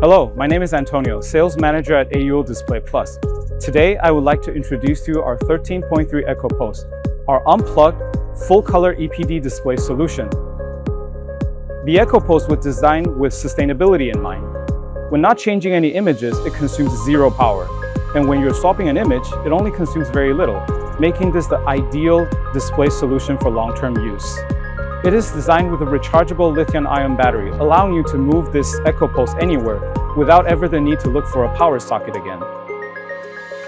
Hello, my name is Antonio, Sales Manager at AecoPost Display Plus. Today, I would like to introduce to you our 13.3 AecoPost, our unplugged, full-color EPD display solution. The AecoPost was designed with sustainability in mind. When not changing any images, it consumes zero power. And when you're swapping an image, it only consumes very little, making this the ideal display solution for long-term use. It is designed with a rechargeable lithium-ion battery, allowing you to move this AecoPost anywhere without ever the need to look for a power socket again.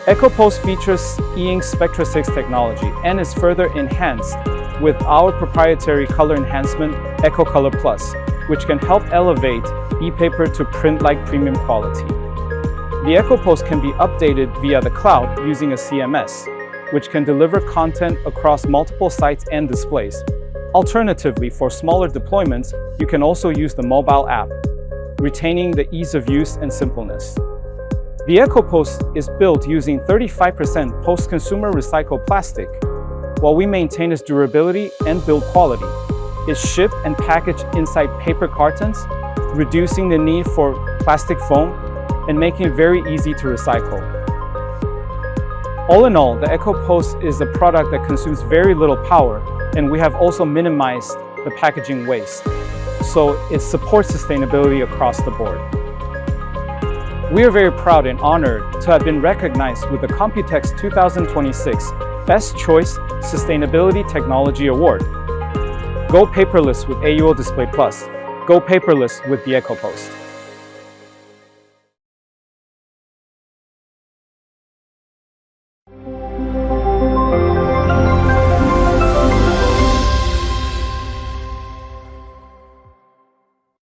AecoPost features e-ink Spectra 6 technology and is further enhanced with our proprietary color enhancement, EcoColor Plus, which can help elevate ePaper to print-like premium quality. The AecoPost can be updated via the cloud using a CMS, which can deliver content across multiple sites and displays. Alternatively, for smaller deployments, you can also use the mobile app, retaining the ease of use and simpleness. The AecoPost is built using 35% post-consumer recycled plastic, while we maintain its durability and build quality. It's shipped and packaged inside paper cartons, reducing the need for plastic foam and making it very easy to recycle. All in all, the AecoPost is a product that consumes very little power, and we have also minimized the packaging waste, so it supports sustainability across the board. We are very proud and honored to have been recognized with the COMPUTEX 2026 Best Choice Sustainability Technology Award. Go paperless with AecoPost Display Plus. Go paperless with the AecoPost.